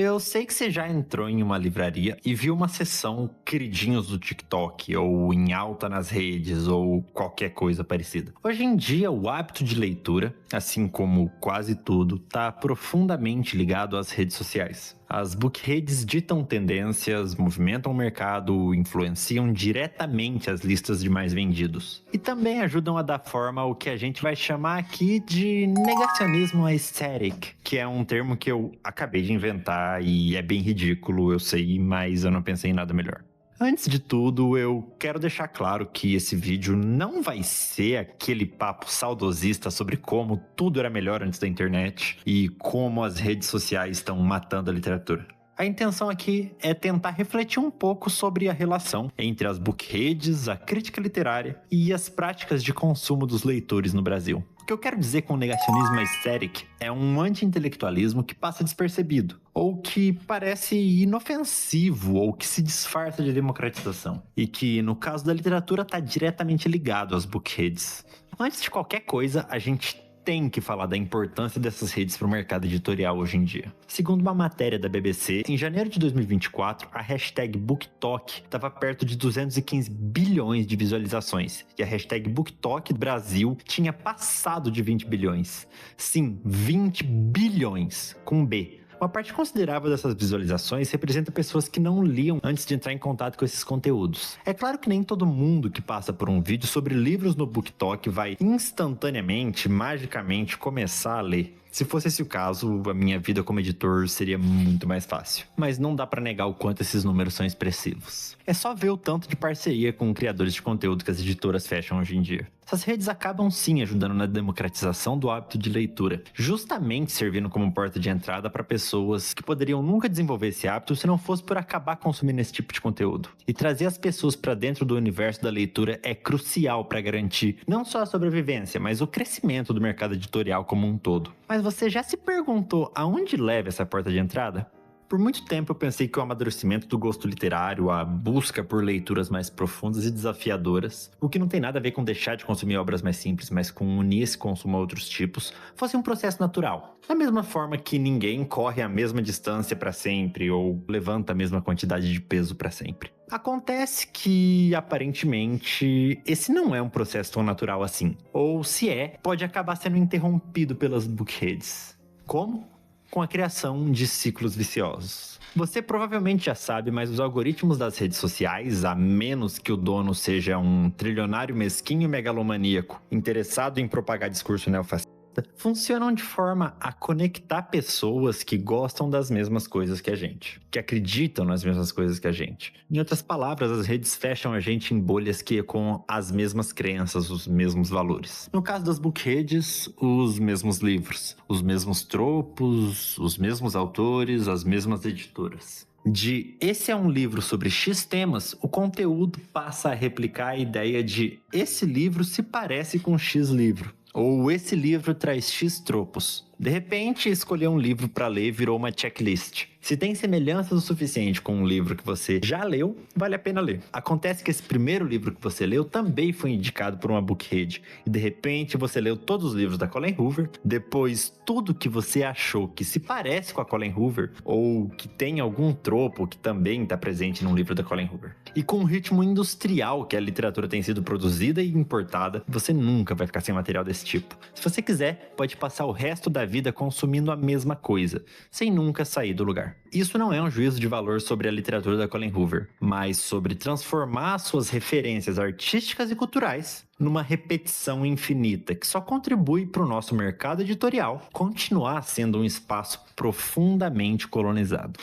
Eu sei que você já entrou em uma livraria e viu uma seção queridinhos do TikTok, ou em alta nas redes, ou qualquer coisa parecida. Hoje em dia, o hábito de leitura, assim como quase tudo, está profundamente ligado às redes sociais. As bookreads ditam tendências, movimentam o mercado, influenciam diretamente as listas de mais vendidos. E também ajudam a dar forma ao que a gente vai chamar aqui de negacionismo aesthetic, que é um termo que eu acabei de inventar e é bem ridículo, eu sei, mas eu não pensei em nada melhor. Antes de tudo, eu quero deixar claro que esse vídeo não vai ser aquele papo saudosista sobre como tudo era melhor antes da internet e como as redes sociais estão matando a literatura. A intenção aqui é tentar refletir um pouco sobre a relação entre as bookreads, a crítica literária e as práticas de consumo dos leitores no Brasil. O que eu quero dizer com negacionismo aesthetic é um anti-intelectualismo que passa despercebido, ou que parece inofensivo, ou que se disfarça de democratização, e que, no caso da literatura, está diretamente ligado às bookreads. Antes de qualquer coisa, a gente tem que falar da importância dessas redes para o mercado editorial hoje em dia. Segundo uma matéria da BBC, em janeiro de 2024, a hashtag BookTok estava perto de 215 bilhões de visualizações, e a hashtag BookTok Brasil tinha passado de 20 bilhões. Sim, 20 bilhões, com B. Uma parte considerável dessas visualizações representa pessoas que não liam antes de entrar em contato com esses conteúdos. É claro que nem todo mundo que passa por um vídeo sobre livros no BookTok vai instantaneamente, magicamente, começar a ler. Se fosse esse o caso, a minha vida como editor seria muito mais fácil. Mas não dá pra negar o quanto esses números são expressivos. É só ver o tanto de parceria com criadores de conteúdo que as editoras fecham hoje em dia. Essas redes acabam sim ajudando na democratização do hábito de leitura, justamente servindo como porta de entrada para pessoas que poderiam nunca desenvolver esse hábito se não fosse por acabar consumindo esse tipo de conteúdo. E trazer as pessoas para dentro do universo da leitura é crucial para garantir não só a sobrevivência, mas o crescimento do mercado editorial como um todo. Mas você já se perguntou aonde leva essa porta de entrada? Por muito tempo eu pensei que o amadurecimento do gosto literário, a busca por leituras mais profundas e desafiadoras, o que não tem nada a ver com deixar de consumir obras mais simples, mas com unir esse consumo a outros tipos, fosse um processo natural. Da mesma forma que ninguém corre a mesma distância para sempre ou levanta a mesma quantidade de peso para sempre. Acontece que, aparentemente, esse não é um processo tão natural assim. Ou, se é, pode acabar sendo interrompido pelas bookreads. Como? Com a criação de ciclos viciosos. Você provavelmente já sabe, mas os algoritmos das redes sociais, a menos que o dono seja um trilionário mesquinho megalomaníaco interessado em propagar discurso neofascista, funcionam de forma a conectar pessoas que gostam das mesmas coisas que a gente, que acreditam nas mesmas coisas que a gente. Em outras palavras, as redes fecham a gente em bolhas que ecoam as mesmas crenças, os mesmos valores. No caso das bookreads, os mesmos livros, os mesmos tropos, os mesmos autores, as mesmas editoras. De esse é um livro sobre X temas, o conteúdo passa a replicar a ideia de esse livro se parece com X livro. Ou esse livro traz X tropos. De repente, escolher um livro para ler virou uma checklist. Se tem semelhanças o suficiente com um livro que você já leu, vale a pena ler. Acontece que esse primeiro livro que você leu também foi indicado por uma bookread. E de repente você leu todos os livros da Colleen Hoover. Depois, tudo que você achou que se parece com a Colleen Hoover, ou que tem algum tropo que também está presente num livro da Colleen Hoover. E com o ritmo industrial que a literatura tem sido produzida e importada, você nunca vai ficar sem material desse tipo. Se você quiser, pode passar o resto da vida consumindo a mesma coisa, sem nunca sair do lugar. Isso não é um juízo de valor sobre a literatura da Colleen Hoover, mas sobre transformar suas referências artísticas e culturais numa repetição infinita que só contribui para o nosso mercado editorial continuar sendo um espaço profundamente colonizado.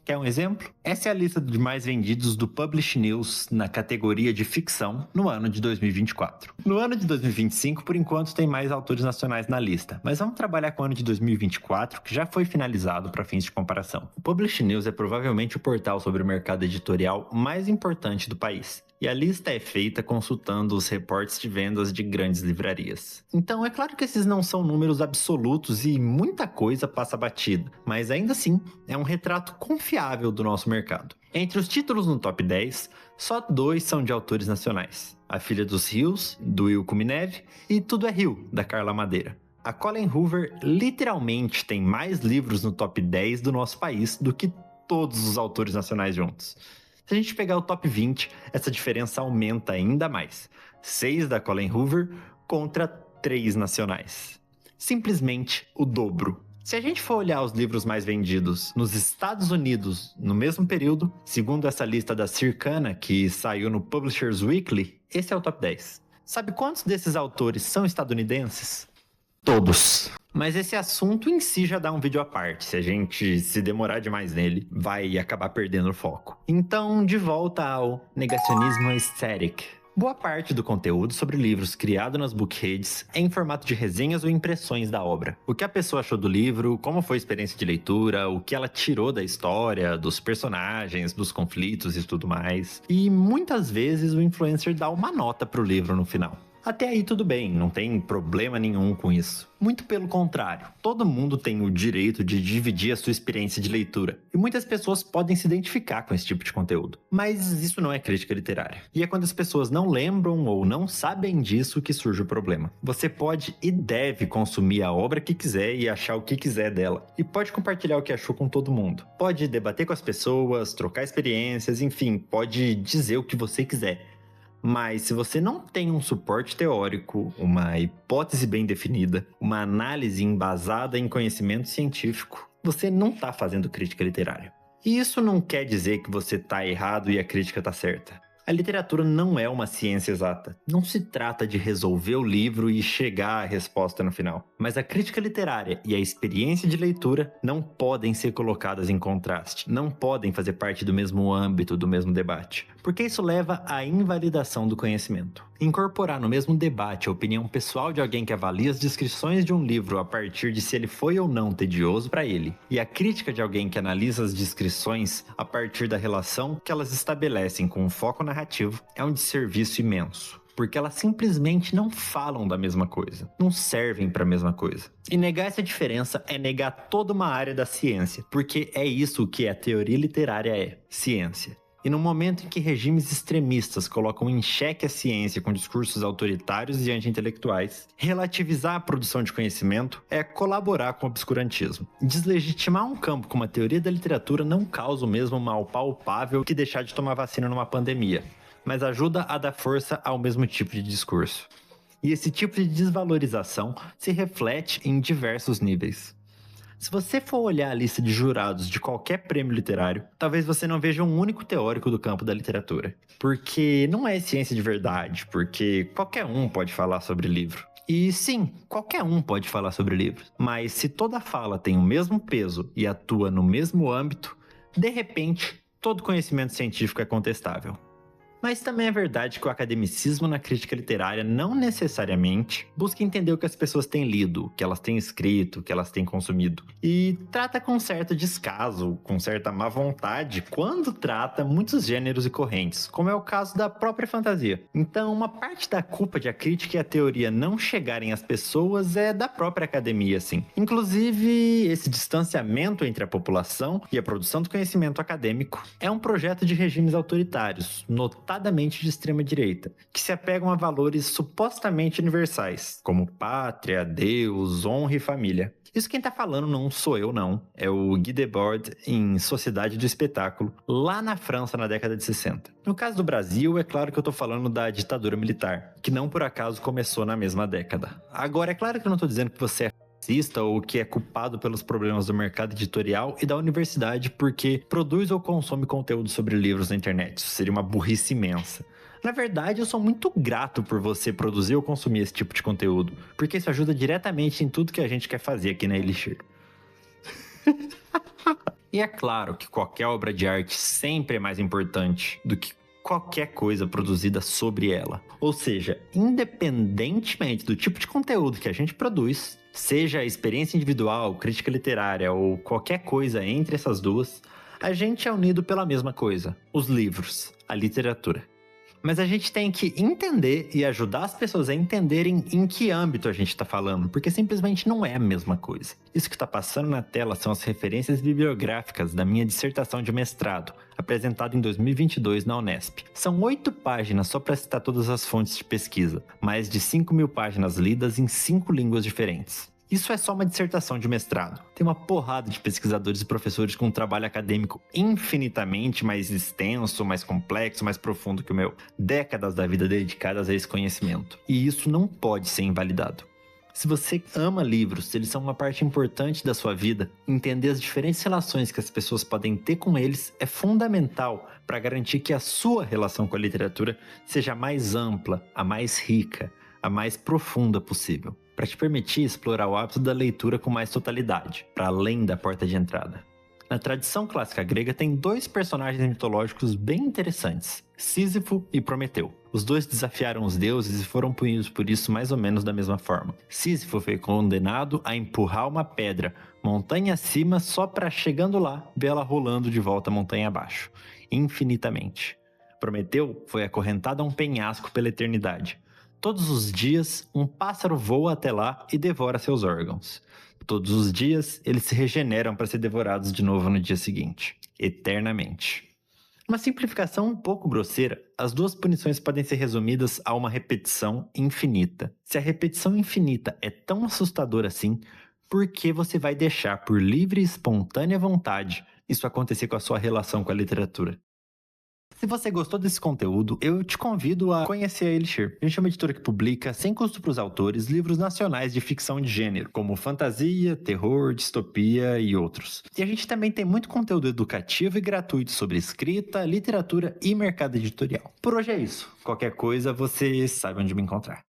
Quer um exemplo? Essa é a lista de mais vendidos do Publish News na categoria de ficção no ano de 2024. No ano de 2025, por enquanto, tem mais autores nacionais na lista, mas vamos trabalhar com o ano de 2024, que já foi finalizado para fins de comparação. O Publish News é provavelmente o portal sobre o mercado editorial mais importante do país. E a lista é feita consultando os reportes de vendas de grandes livrarias. Então é claro que esses não são números absolutos e muita coisa passa batida, mas ainda assim é um retrato confiável do nosso mercado. Entre os títulos no top 10, só 2 são de autores nacionais. A Filha dos Rios, do Wilco Mineve, e Tudo é Rio, da Carla Madeira. A Colleen Hoover literalmente tem mais livros no top 10 do nosso país do que todos os autores nacionais juntos. Se a gente pegar o top 20, essa diferença aumenta ainda mais. 6 da Colleen Hoover contra 3 nacionais. Simplesmente o dobro. Se a gente for olhar os livros mais vendidos nos Estados Unidos no mesmo período, segundo essa lista da Circana, que saiu no Publishers Weekly, esse é o top 10. Sabe quantos desses autores são estadunidenses? Todos. Mas esse assunto em si já dá um vídeo à parte. Se a gente se demorar demais nele, vai acabar perdendo o foco. Então, de volta ao negacionismo aesthetic. Boa parte do conteúdo sobre livros criado nas bookheads é em formato de resenhas ou impressões da obra. O que a pessoa achou do livro, como foi a experiência de leitura, o que ela tirou da história, dos personagens, dos conflitos e tudo mais. E muitas vezes o influencer dá uma nota pro livro no final. Até aí tudo bem, não tem problema nenhum com isso. Muito pelo contrário, todo mundo tem o direito de dividir a sua experiência de leitura. E muitas pessoas podem se identificar com esse tipo de conteúdo. Mas isso não é crítica literária. E é quando as pessoas não lembram ou não sabem disso que surge o problema. Você pode e deve consumir a obra que quiser e achar o que quiser dela. E pode compartilhar o que achou com todo mundo. Pode debater com as pessoas, trocar experiências, enfim, pode dizer o que você quiser. Mas se você não tem um suporte teórico, uma hipótese bem definida, uma análise embasada em conhecimento científico, você não está fazendo crítica literária. E isso não quer dizer que você está errado e a crítica está certa. A literatura não é uma ciência exata. Não se trata de resolver o livro e chegar à resposta no final. Mas a crítica literária e a experiência de leitura não podem ser colocadas em contraste. Não podem fazer parte do mesmo âmbito, do mesmo debate. Porque isso leva à invalidação do conhecimento. Incorporar no mesmo debate a opinião pessoal de alguém que avalia as descrições de um livro a partir de se ele foi ou não tedioso para ele, e a crítica de alguém que analisa as descrições a partir da relação que elas estabelecem com o foco narrativo, é um desserviço imenso. Porque elas simplesmente não falam da mesma coisa, não servem para a mesma coisa. E negar essa diferença é negar toda uma área da ciência, porque é isso que a teoria literária é, ciência. E no momento em que regimes extremistas colocam em xeque a ciência com discursos autoritários e anti-intelectuais, relativizar a produção de conhecimento é colaborar com o obscurantismo. Deslegitimar um campo como a teoria da literatura não causa o mesmo mal palpável que deixar de tomar vacina numa pandemia, mas ajuda a dar força ao mesmo tipo de discurso. E esse tipo de desvalorização se reflete em diversos níveis. Se você for olhar a lista de jurados de qualquer prêmio literário, talvez você não veja um único teórico do campo da literatura. Porque não é ciência de verdade, porque qualquer um pode falar sobre livro. E sim, qualquer um pode falar sobre livros. Mas se toda fala tem o mesmo peso e atua no mesmo âmbito, de repente, todo conhecimento científico é contestável. Mas também é verdade que o academicismo na crítica literária não necessariamente busca entender o que as pessoas têm lido, o que elas têm escrito, o que elas têm consumido. E trata com certo descaso, com certa má vontade, quando trata muitos gêneros e correntes, como é o caso da própria fantasia. Então, uma parte da culpa de a crítica e a teoria não chegarem às pessoas é da própria academia, sim. Inclusive, esse distanciamento entre a população e a produção do conhecimento acadêmico é um projeto de regimes autoritários, notadamente de extrema-direita, que se apegam a valores supostamente universais, como pátria, Deus, honra e família. Isso quem tá falando não sou eu não, é o Guy Debord em Sociedade do Espetáculo, lá na França na década de 60. No caso do Brasil, é claro que eu tô falando da ditadura militar, que não por acaso começou na mesma década. Agora, é claro que eu não tô dizendo que você é racista ou que é culpado pelos problemas do mercado editorial e da universidade porque produz ou consome conteúdo sobre livros na internet. Isso seria uma burrice imensa. Na verdade, eu sou muito grato por você produzir ou consumir esse tipo de conteúdo, porque isso ajuda diretamente em tudo que a gente quer fazer aqui na Elixir. E é claro que qualquer obra de arte sempre é mais importante do que qualquer coisa produzida sobre ela. Ou seja, independentemente do tipo de conteúdo que a gente produz, seja a experiência individual, crítica literária ou qualquer coisa entre essas duas, a gente é unido pela mesma coisa, os livros, a literatura. Mas a gente tem que entender e ajudar as pessoas a entenderem em que âmbito a gente está falando, porque simplesmente não é a mesma coisa. Isso que está passando na tela são as referências bibliográficas da minha dissertação de mestrado, apresentada em 2022 na Unesp. São 8 páginas só para citar todas as fontes de pesquisa, mais de 5.000 páginas lidas em 5 línguas diferentes. Isso é só uma dissertação de mestrado. Tem uma porrada de pesquisadores e professores com um trabalho acadêmico infinitamente mais extenso, mais complexo, mais profundo que o meu. Décadas da vida dedicadas a esse conhecimento. E isso não pode ser invalidado. Se você ama livros, se eles são uma parte importante da sua vida, entender as diferentes relações que as pessoas podem ter com eles é fundamental para garantir que a sua relação com a literatura seja a mais ampla, a mais rica, a mais profunda possível, para te permitir explorar o hábito da leitura com mais totalidade, para além da porta de entrada. Na tradição clássica grega tem dois personagens mitológicos bem interessantes, Sísifo e Prometeu. Os dois desafiaram os deuses e foram punidos por isso mais ou menos da mesma forma. Sísifo foi condenado a empurrar uma pedra montanha acima só para, chegando lá, vê-la rolando de volta montanha abaixo, infinitamente. Prometeu foi acorrentado a um penhasco pela eternidade. Todos os dias, um pássaro voa até lá e devora seus órgãos. Todos os dias, eles se regeneram para ser devorados de novo no dia seguinte, eternamente. Uma simplificação um pouco grosseira, as duas punições podem ser resumidas a uma repetição infinita. Se a repetição infinita é tão assustadora assim, por que você vai deixar por livre e espontânea vontade isso acontecer com a sua relação com a literatura? Se você gostou desse conteúdo, eu te convido a conhecer a Elixir. A gente é uma editora que publica, sem custo para os autores, livros nacionais de ficção de gênero, como fantasia, terror, distopia e outros. E a gente também tem muito conteúdo educativo e gratuito sobre escrita, literatura e mercado editorial. Por hoje é isso. Qualquer coisa, você sabe onde me encontrar.